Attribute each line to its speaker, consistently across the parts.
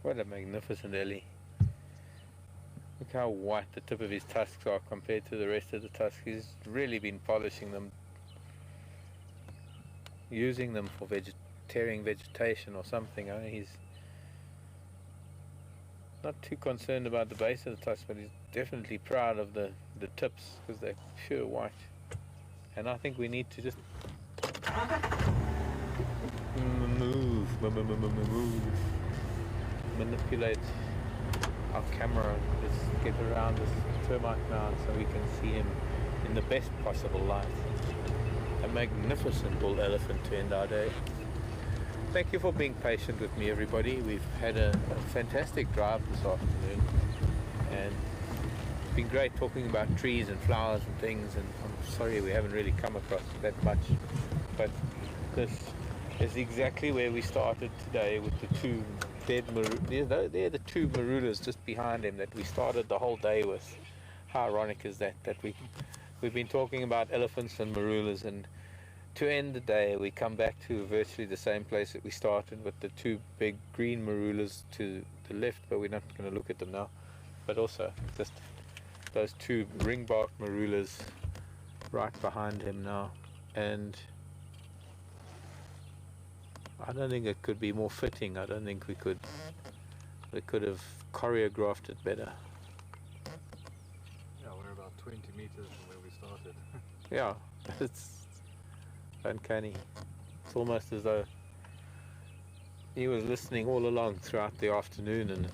Speaker 1: What a magnificent Ellie. Look how white the tip of his tusks are compared to the rest of the tusks. He's really been polishing them, using them for tearing vegetation or something. I mean, he's not too concerned about the base of the tusk, but he's definitely proud of the tips because they're pure white. And I think we need to just move, manipulate our camera. Let's get around this termite mound so we can see him in the best possible light. A magnificent bull elephant to end our day. Thank you for being patient with me, everybody. We've had a fantastic drive this afternoon, and it's been great talking about trees and flowers and things, and I'm sorry we haven't really come across that much, but this is exactly where we started today with the two dead marulas. They're the two marulas just behind him that we started the whole day with. How ironic is that we've been talking about elephants and marulas, and to end the day we come back to virtually the same place that we started with the two big green marulas to the left, but we're not going to look at them now. But also just those two ringbark marulas right behind him now, and I don't think it could be more fitting. I don't think we could have choreographed it better.
Speaker 2: Yeah, we're about 20 meters from where we started.
Speaker 1: Yeah, it's uncanny. It's almost as though he was listening all along throughout the afternoon, and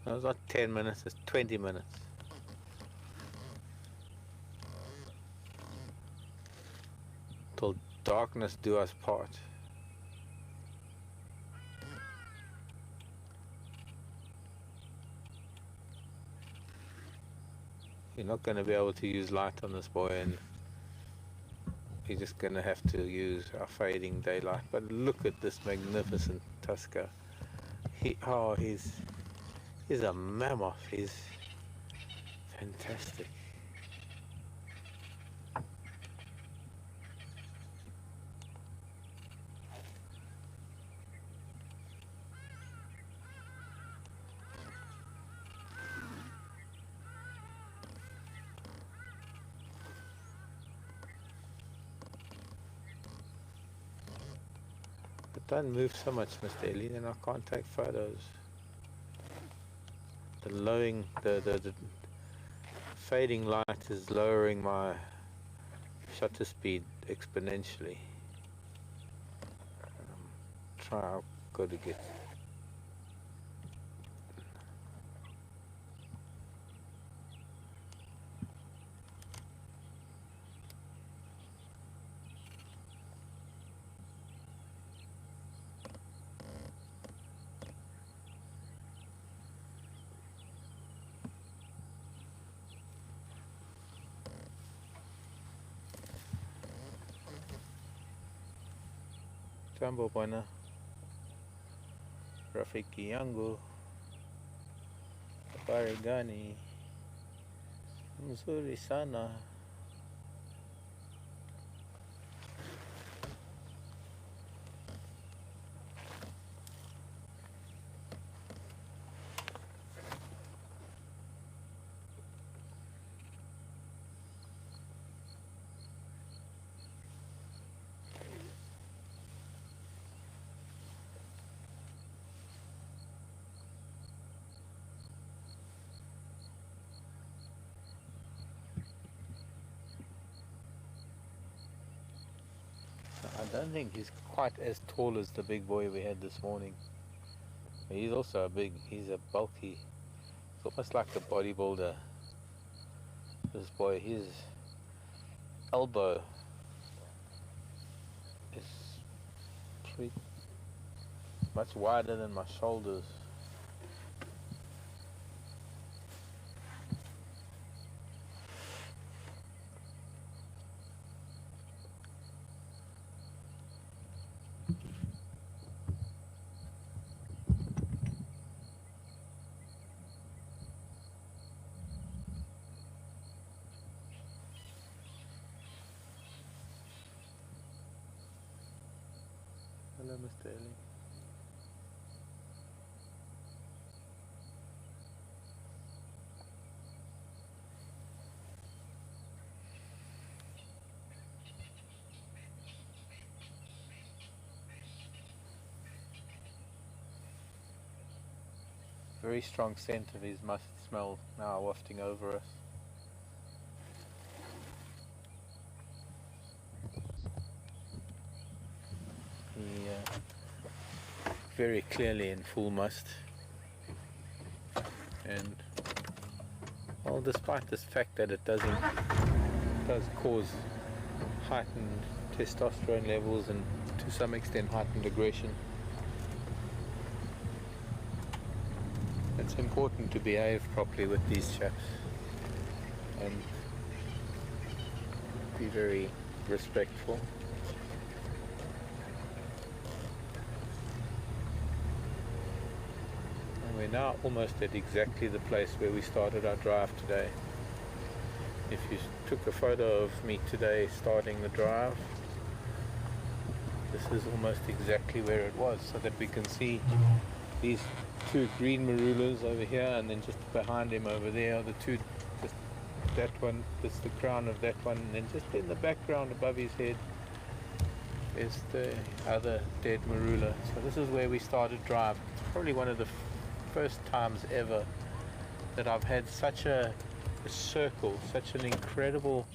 Speaker 1: it was not 10 minutes, it's 20 minutes. Till darkness do us part. You're not going to be able to use light on this boy, and you're just going to have to use our fading daylight. But look at this magnificent tusker. He's a mammoth. He's fantastic. But don't move so much, Mr. Ellie, then I can't take photos. The fading light is lowering my shutter speed exponentially. I've got to get Jambo bwana, rafiki yangu, habari gani? Mzuri sana. I don't think he's quite as tall as the big boy we had this morning. He's also he's a bulky It's almost like a bodybuilder. This boy, his elbow is pretty much wider than my shoulders. Hello, Mr. Ellie. Very strong scent of his must smell now wafting over us. Very clearly in full must, and well, despite this fact that it does cause heightened testosterone levels and to some extent heightened aggression, it's important to behave properly with these chaps and be very respectful. We're now almost at exactly the place where we started our drive today. If you took a photo of me today starting the drive, this is almost exactly where it was, so that we can see these two green marulas over here, and then just behind him over there are the two, just that one, this is the crown of that one, and then just in the background above his head is the other dead marula. So this is where we started drive. It's probably one of the first times ever that I've had such a circle, such an incredible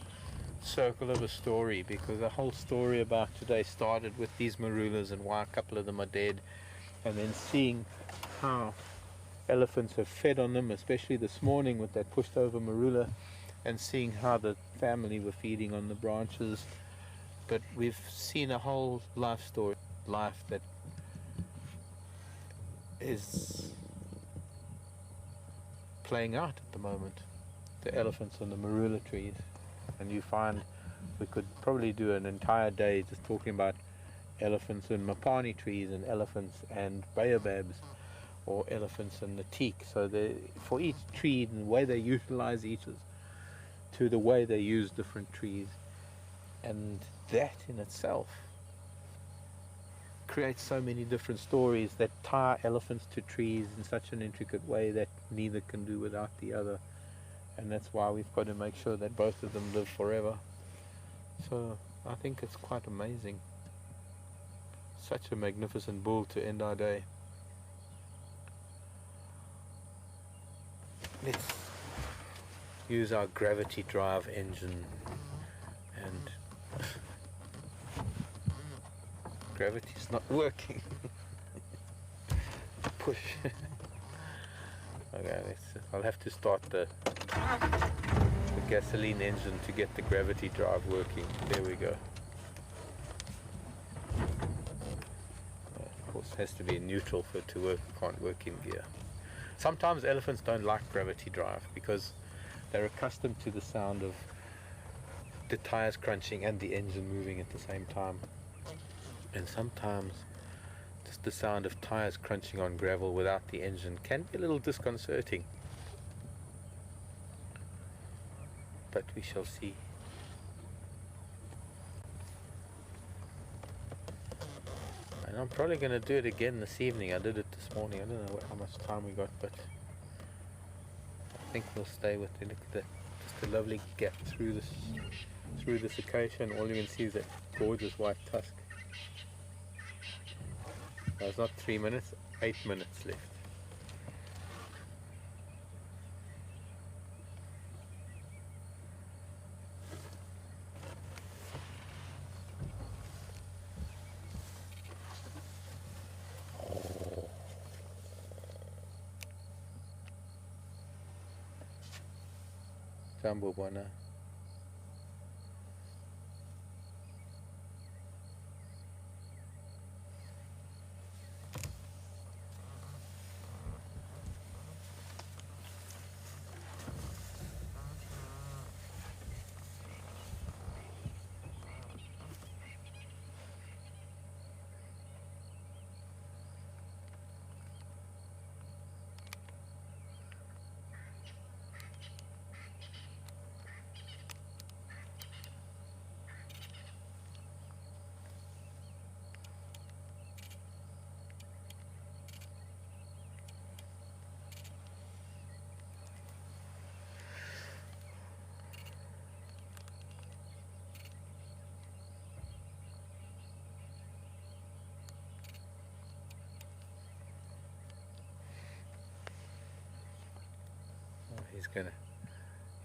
Speaker 1: circle of a story, because the whole story about today started with these marulas and why a couple of them are dead, and then seeing how elephants have fed on them, especially this morning with that pushed over marula, and seeing how the family were feeding on the branches. But we've seen a whole life story, life that is playing out at the moment, the elephants on the marula trees. And you find we could probably do an entire day just talking about elephants and mapani trees and elephants and baobabs, or elephants and the teak. So for each tree and the way they utilize each, to the way they use different trees, and that in itself creates so many different stories that tie elephants to trees in such an intricate way that neither can do without the other. And that's why we've got to make sure that both of them live forever. So I think it's quite amazing. Such a magnificent bull to end our day. Let's use our gravity drive engine, and gravity's not working. Push. Okay, I'll have to start the gasoline engine to get the gravity drive working. There we go. Of course, it has to be in neutral for it to work. Can't work in gear. Sometimes elephants don't like gravity drive because they're accustomed to the sound of the tires crunching and the engine moving at the same time. And sometimes just the sound of tires crunching on gravel without the engine can be a little disconcerting. But we shall see. And I'm probably going to do it again this evening. I did it this morning. I don't know how much time we got, but I think we'll stay with it. Look at that. Just a lovely gap through this acacia, and all you can see is that gorgeous white tusk. It's not 3 minutes, 8 minutes left. Cambo Buena.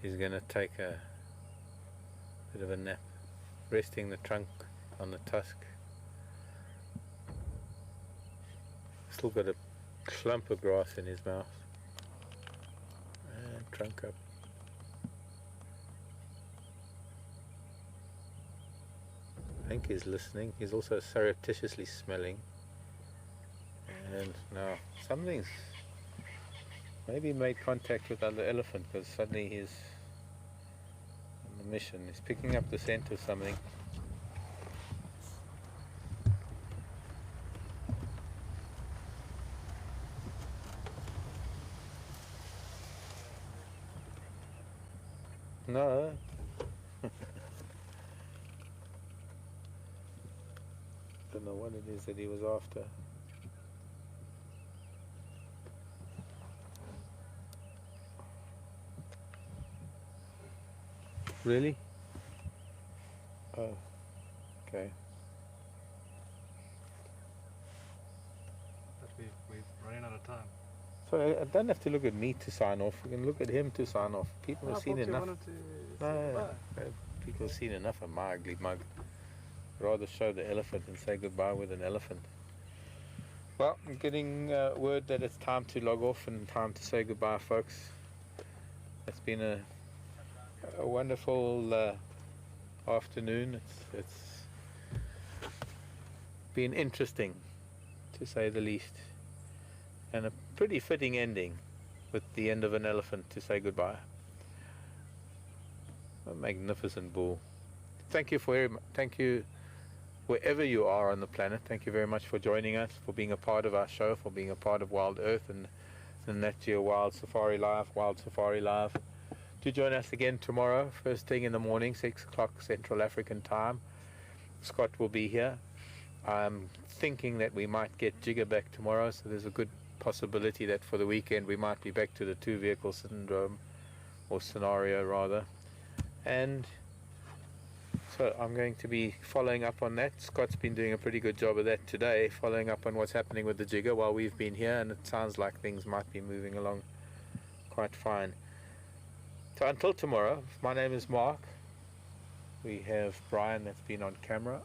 Speaker 1: He's gonna take a bit of a nap, resting the trunk on the tusk. Still got a clump of grass in his mouth. And trunk up. I think he's listening. He's also surreptitiously smelling. And now something's maybe made contact with other elephant, because suddenly he's on the mission. He's picking up the scent of something. No. Don't know what it is that he was after. Really? Oh, okay.
Speaker 2: But we're running out of time.
Speaker 1: So I don't have to look at me to sign off. We can look at him to sign off. People have seen enough. No, people have seen enough of my ugly mug. Rather show the elephant and say goodbye with an elephant. Well, I'm getting word that it's time to log off and time to say goodbye, folks. It's been a wonderful afternoon. It's been interesting, to say the least, and a pretty fitting ending with the end of an elephant to say goodbye. A magnificent bull. Thank you wherever you are on the planet. Thank you very much for joining us, for being a part of our show, for being a part of Wild Earth and the Nat Geo Wild Safari Live. Do join us again tomorrow, first thing in the morning, 6 o'clock Central African time. Scott will be here. I'm thinking that we might get Jigger back tomorrow, so there's a good possibility that for the weekend we might be back to the 2-vehicle syndrome, or scenario rather. And so I'm going to be following up on that. Scott's been doing a pretty good job of that today, following up on what's happening with the Jigger while we've been here, and it sounds like things might be moving along quite fine. So until tomorrow, my name is Mark. We have Brian that's been on camera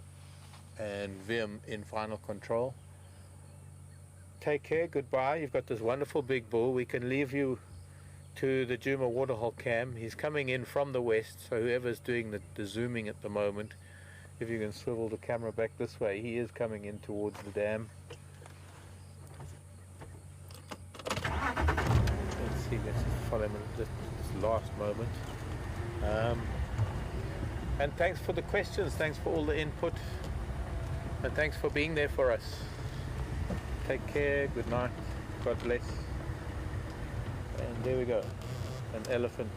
Speaker 1: and Vim in final control. Take care, goodbye. You've got this wonderful big bull. We can leave you to the Djuma waterhole cam. He's coming in from the west, so whoever's doing the zooming at the moment, if you can swivel the camera back this way, he is coming in towards the dam. Let's see, let's just follow him this last moment. And thanks for the questions, thanks for all the input, and thanks for being there for us. Take care, good night, God bless. And there we go, an elephant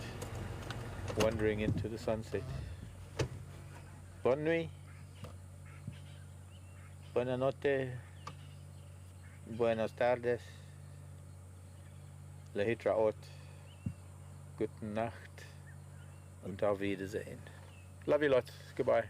Speaker 1: wandering into the sunset. Bonne nuit, buena notte, buenas tardes, lehitraot, gute Nacht und auf Wiedersehen. Love you lots, goodbye.